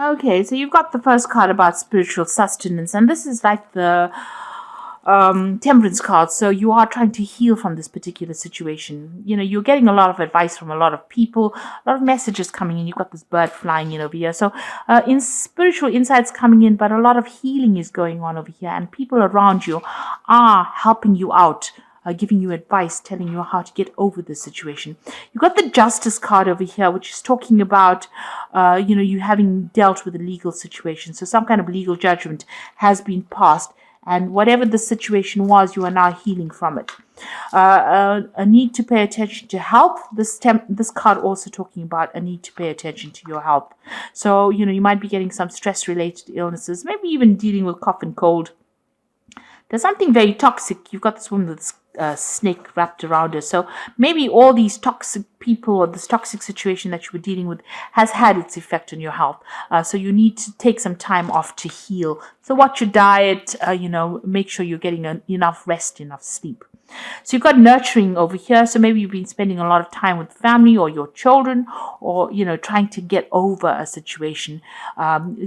Okay, so you've got the first card about spiritual sustenance, and this is like the temperance card. So you are trying to heal from this particular situation. You're getting a lot of advice from a lot of people, a lot of messages coming in. You've got this bird flying in over here. So in spiritual insights coming in, but a lot of healing is going on over here, and people around you are helping you out, giving you advice, telling you how to get over the situation. You've got the Justice card over here, which is talking about, you having dealt with a legal situation. So some kind of legal judgment has been passed, and whatever the situation was, you are now healing from it. A need to pay attention to health. This card also talking about a need to pay attention to your health. So, you might be getting some stress-related illnesses, maybe even dealing with cough and cold. There's something very toxic. You've got this woman with this snake wrapped around her. So maybe all these toxic people or this toxic situation that you were dealing with has had its effect on your health. So you need to take some time off to heal. So watch your diet, make sure you're getting enough rest, enough sleep. So you've got nurturing over here. So maybe you've been spending a lot of time with family or your children, or, trying to get over a situation,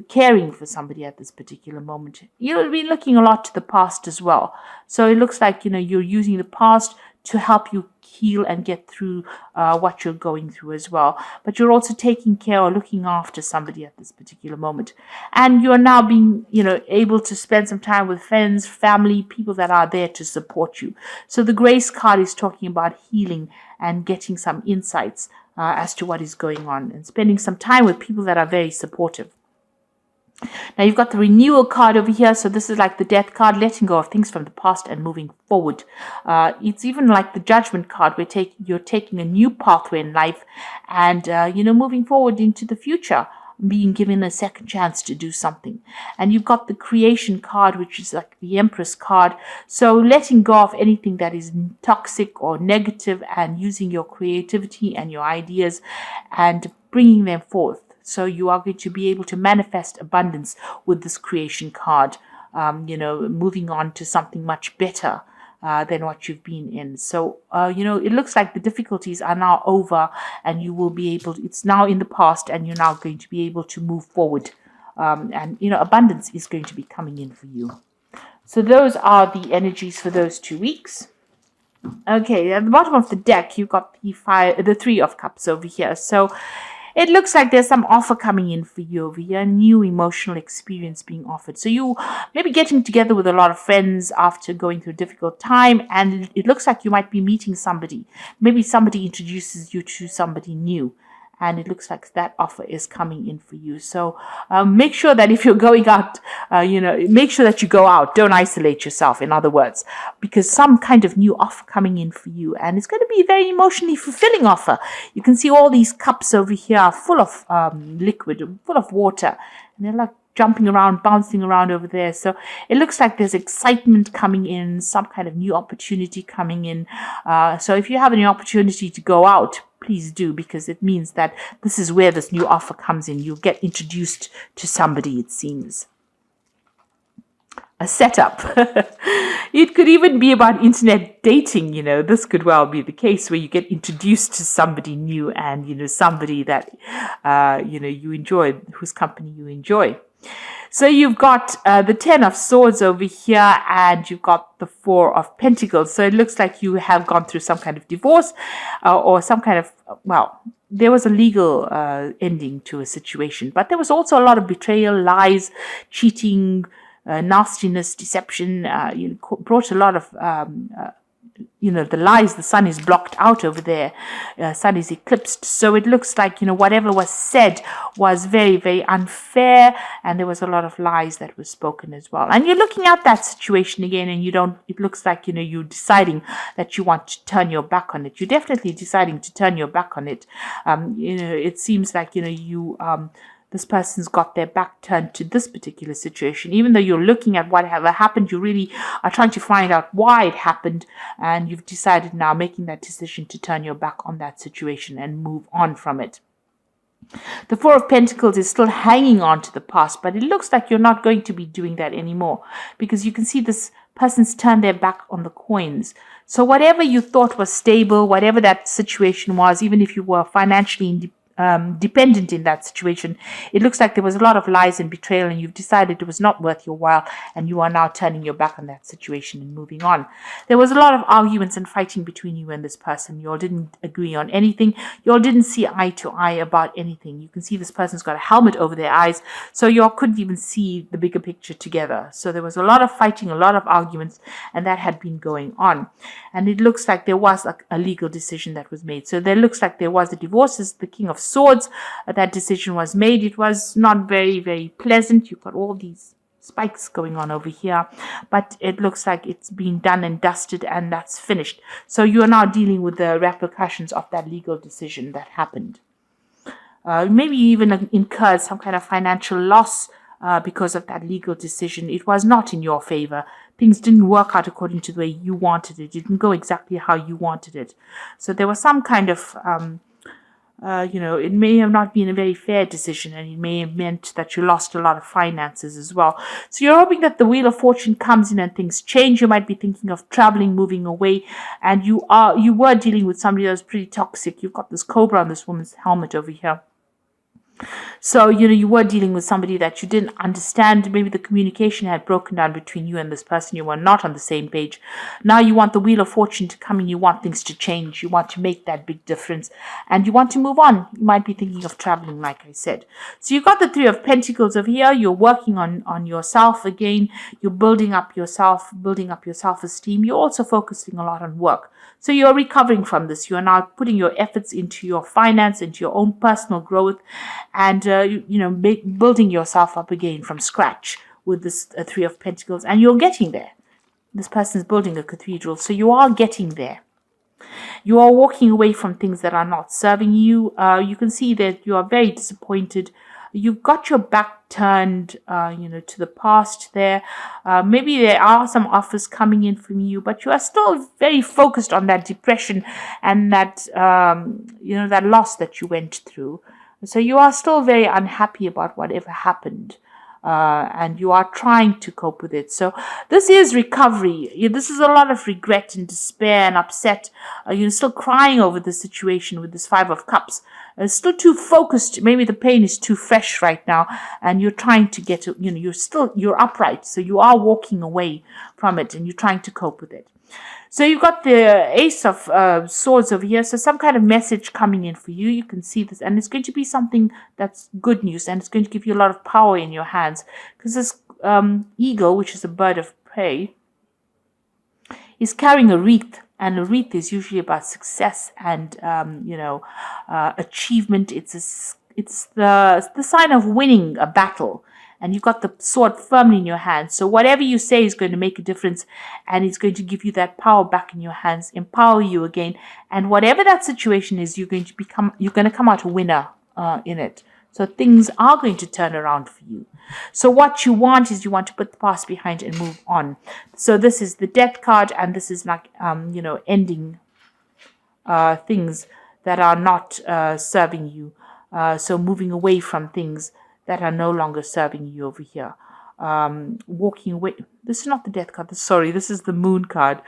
caring for somebody at this particular moment. You'll be looking a lot to the past as well. So it looks like, you're using the past to help you heal and get through what you're going through as well. But you're also taking care or looking after somebody at this particular moment. And you're now being, able to spend some time with friends, family, people that are there to support you. So the Grace card is talking about healing and getting some insights as to what is going on and spending some time with people that are very supportive. Now you've got the renewal card over here. So this is like the death card, letting go of things from the past and moving forward. It's even like the judgment card where you're taking a new pathway in life and, moving forward into the future, being given a second chance to do something. And you've got the creation card, which is like the Empress card. So letting go of anything that is toxic or negative and using your creativity and your ideas and bringing them forth. So you are going to be able to manifest abundance with this creation card, moving on to something much better than what you've been in. So, it looks like the difficulties are now over and you will be able to, it's now in the past and you're now going to be able to move forward. Abundance is going to be coming in for you. So those are the energies for those 2 weeks. Okay, at the bottom of the deck, you've got the Three of Cups over here. So it looks like there's some offer coming in for you over here, a new emotional experience being offered. So you may be getting together with a lot of friends after going through a difficult time, and it looks like you might be meeting somebody. Maybe somebody introduces you to somebody new, and it looks like that offer is coming in for you. So make sure that if you're going out, make sure that you go out. Don't isolate yourself, in other words, because some kind of new offer coming in for you. And it's going to be a very emotionally fulfilling offer. You can see all these cups over here are full of liquid, full of water. And they're like jumping around, bouncing around over there. So it looks like there's excitement coming in, some kind of new opportunity coming in. So if you have any opportunity to go out, please do, because it means that this is where this new offer comes in. You'll get introduced to somebody, it seems. A setup. It could even be about internet dating, This could well be the case where you get introduced to somebody new and, somebody that, you enjoy, whose company you enjoy. So you've got the Ten of Swords over here, and you've got the Four of Pentacles. So it looks like you have gone through some kind of divorce or some kind of, there was a legal ending to a situation. But there was also a lot of betrayal, lies, cheating, nastiness, deception. You brought a lot of the lies. The sun is blocked out over there. Sun is eclipsed. So it looks like, whatever was said was very, very unfair. And there was a lot of lies that were spoken as well. And you're looking at that situation again and it looks like, you're deciding that you want to turn your back on it. You're definitely deciding to turn your back on it. It seems like, this person's got their back turned to this particular situation. Even though you're looking at whatever happened, you really are trying to find out why it happened. And you've decided now, making that decision to turn your back on that situation and move on from it. The Four of Pentacles is still hanging on to the past, but it looks like you're not going to be doing that anymore, because you can see this person's turned their back on the coins. So whatever you thought was stable, whatever that situation was, even if you were financially dependent in that situation. It looks like there was a lot of lies and betrayal, and you've decided it was not worth your while, and you are now turning your back on that situation and moving on. There was a lot of arguments and fighting between you and this person. You all didn't agree on anything. You all didn't see eye to eye about anything. You can see this person's got a helmet over their eyes, so you all couldn't even see the bigger picture together. So there was a lot of fighting, a lot of arguments, and that had been going on. And it looks like there was a legal decision that was made. So there looks like there was a divorce. As the King of Swords, that decision was made. It was not very, very pleasant. You've got all these spikes going on over here, but it looks like it's been done and dusted, and that's finished. So you are now dealing with the repercussions of that legal decision that happened. Maybe you even incurred some kind of financial loss because of that legal decision. It was not in your favor. Things didn't work out according to the way you wanted it. It didn't go exactly how you wanted it. So there was some kind of, it may have not been a very fair decision, and it may have meant that you lost a lot of finances as well. So you're hoping that the Wheel of Fortune comes in and things change. You might be thinking of traveling, moving away, and you were dealing with somebody that was pretty toxic. You've got this cobra on this woman's helmet over here. So, you were dealing with somebody that you didn't understand. Maybe the communication had broken down between you and this person. You were not on the same page. Now you want the Wheel of Fortune to come in. You want things to change. You want to make that big difference. And you want to move on. You might be thinking of traveling, like I said. So you've got the Three of Pentacles over here. You're working on yourself again. You're building up your self-esteem. You're also focusing a lot on work. So you're recovering from this. You are now putting your efforts into your finance, into your own personal growth, and building yourself up again from scratch with this Three of Pentacles. And you're getting there. This person is building a cathedral, so you are getting there. You are walking away from things that are not serving you. You can see that you are very disappointed. You've got your back turned, to the past there. Maybe there are some offers coming in from you, but you are still very focused on that depression and that, that loss that you went through. So you are still very unhappy about whatever happened. And you are trying to cope with it. So this is recovery. This is a lot of regret and despair and upset. You're still crying over the situation with this Five of Cups. Still too focused. Maybe the pain is too fresh right now, and you're trying to get to, you're upright. So you are walking away from it, and you're trying to cope with it. So you've got the Ace of Swords over here. So some kind of message coming in for you. You can see this. And it's going to be something that's good news. And it's going to give you a lot of power in your hands. Because this eagle, which is a bird of prey, is carrying a wreath. And a wreath is usually about success and, achievement. It's the sign of winning a battle. And you've got the sword firmly in your hand. So whatever you say is going to make a difference, and it's going to give you that power back in your hands, empower you again. And whatever that situation is, you're going to come out a winner in it. So things are going to turn around for you. So what you want is you want to put the past behind and move on. So this is the Death card, and this is like, ending things that are not serving you. So moving away from things that are no longer serving you over here. Walking away. This is not the Death card. Sorry, this is the Moon card.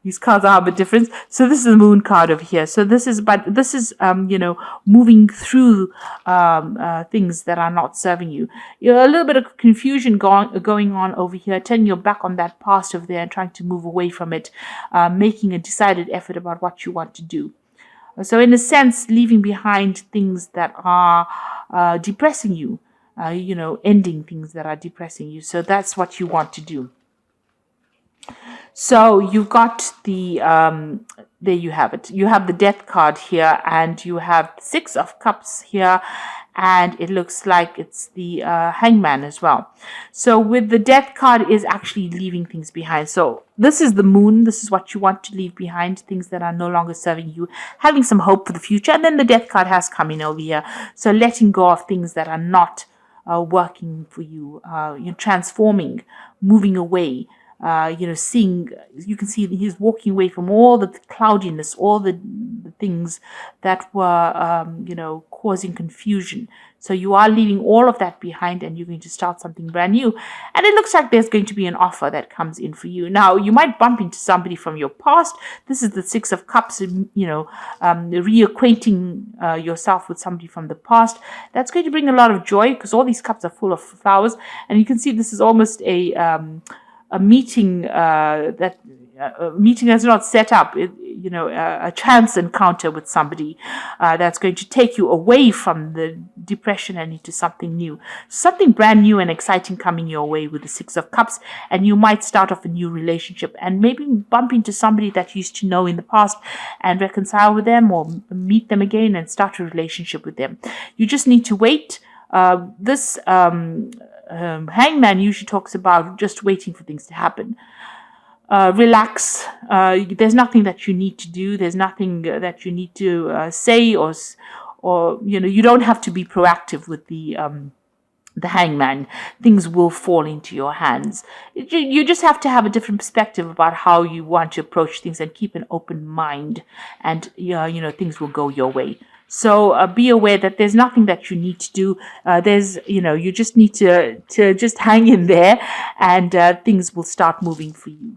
These cards are a bit different. So this is the Moon card over here. So this is, moving through things that are not serving you. You're a little bit of confusion going on over here, turning your back on that past over there and trying to move away from it, making a decided effort about what you want to do. So in a sense, leaving behind things that are depressing you. Ending things that are depressing you. So that's what you want to do. So you've got the, there you have it. You have the Death card here, and you have Six of Cups here, and it looks like it's the Hangman as well. So with the Death card is actually leaving things behind. So this is the Moon. This is what you want to leave behind, things that are no longer serving you, having some hope for the future. And then the Death card has come in over here. So letting go of things that are not working for you, you're transforming, moving away, seeing, you can see he's walking away from all the cloudiness, all the things that were, causing confusion. So you are leaving all of that behind and you're going to start something brand new. And it looks like there's going to be an offer that comes in for you. Now, you might bump into somebody from your past. This is the Six of Cups, reacquainting yourself with somebody from the past. That's going to bring a lot of joy because all these cups are full of flowers. And you can see this is almost a meeting a meeting that's not set up, a chance encounter with somebody that's going to take you away from the depression and into something new, something brand new and exciting coming your way with the Six of Cups. And you might start off a new relationship and maybe bump into somebody that you used to know in the past and reconcile with them or meet them again and start a relationship with them. You just need to wait. This Hangman usually talks about just waiting for things to happen. Relax. There's nothing that you need to do. There's nothing that you need to say or you don't have to be proactive with the Hangman. Things will fall into your hands. You just have to have a different perspective about how you want to approach things and keep an open mind, and things will go your way. So be aware that there's nothing that you need to do. You just need to just hang in there, and things will start moving for you.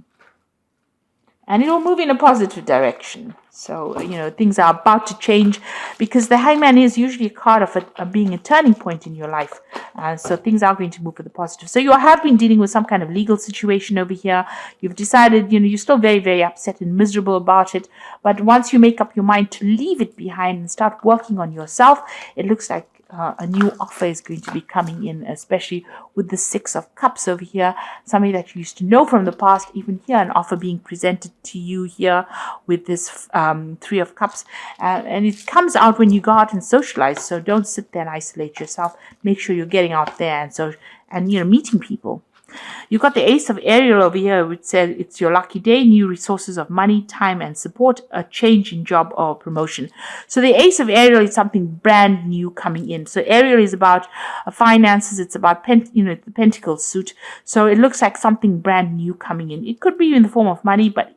And it will move in a positive direction. So, things are about to change because the Hangman is usually a card of being a turning point in your life. So things are going to move for the positive. So you have been dealing with some kind of legal situation over here. You've decided, you're still very, very upset and miserable about it. But once you make up your mind to leave it behind and start working on yourself, it looks like a new offer is going to be coming in, especially with the Six of Cups over here. Somebody that you used to know from the past, even here, an offer being presented to you here with this Three of Cups. And it comes out when you go out and socialize. So don't sit there and isolate yourself. Make sure you're getting out there and meeting people. You've got the Ace of Ariel over here, which says it's your lucky day, new resources of money, time, and support, a change in job or promotion. So the Ace of Ariel is something brand new coming in. So Ariel is about finances. It's about the Pentacles suit. So it looks like something brand new coming in. It could be in the form of money, but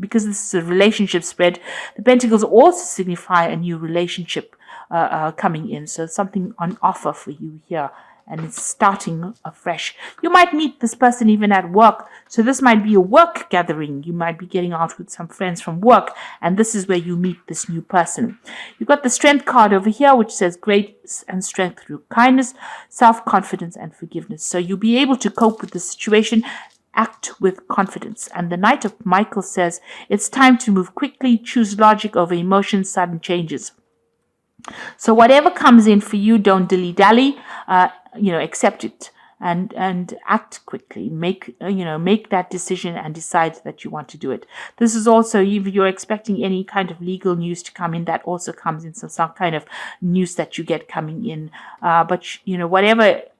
because this is a relationship spread, the Pentacles also signify a new relationship coming in. So something on offer for you here. And it's starting afresh. You might meet this person even at work. So this might be a work gathering. You might be getting out with some friends from work. And this is where you meet this new person. You've got the Strength card over here, which says grace and strength through kindness, self-confidence, and forgiveness. So you'll be able to cope with the situation. Act with confidence. And the Knight of Michael says, it's time to move quickly, choose logic over emotions, sudden changes. So whatever comes in for you, don't dilly-dally, accept it and act quickly. Make that decision and decide that you want to do it. This is also, if you're expecting any kind of legal news to come in, that also comes in. So some kind of news that you get coming in. But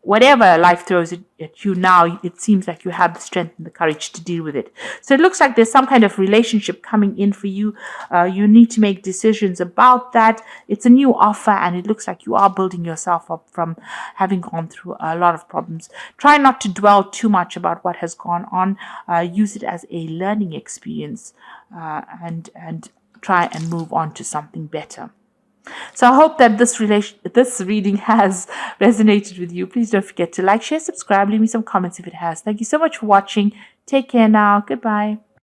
whatever life throws at you now, it seems like you have the strength and the courage to deal with it. So it looks like there's some kind of relationship coming in for you. You need to make decisions about that. It's a new offer, and it looks like you are building yourself up from having gone through a lot of problems. Try not to dwell too much about what has gone on. Use it as a learning experience, and try and move on to something better. So I hope that this reading has resonated with you. Please don't forget to like, share, subscribe, leave me some comments if it has. Thank you so much for watching. Take care now. Goodbye.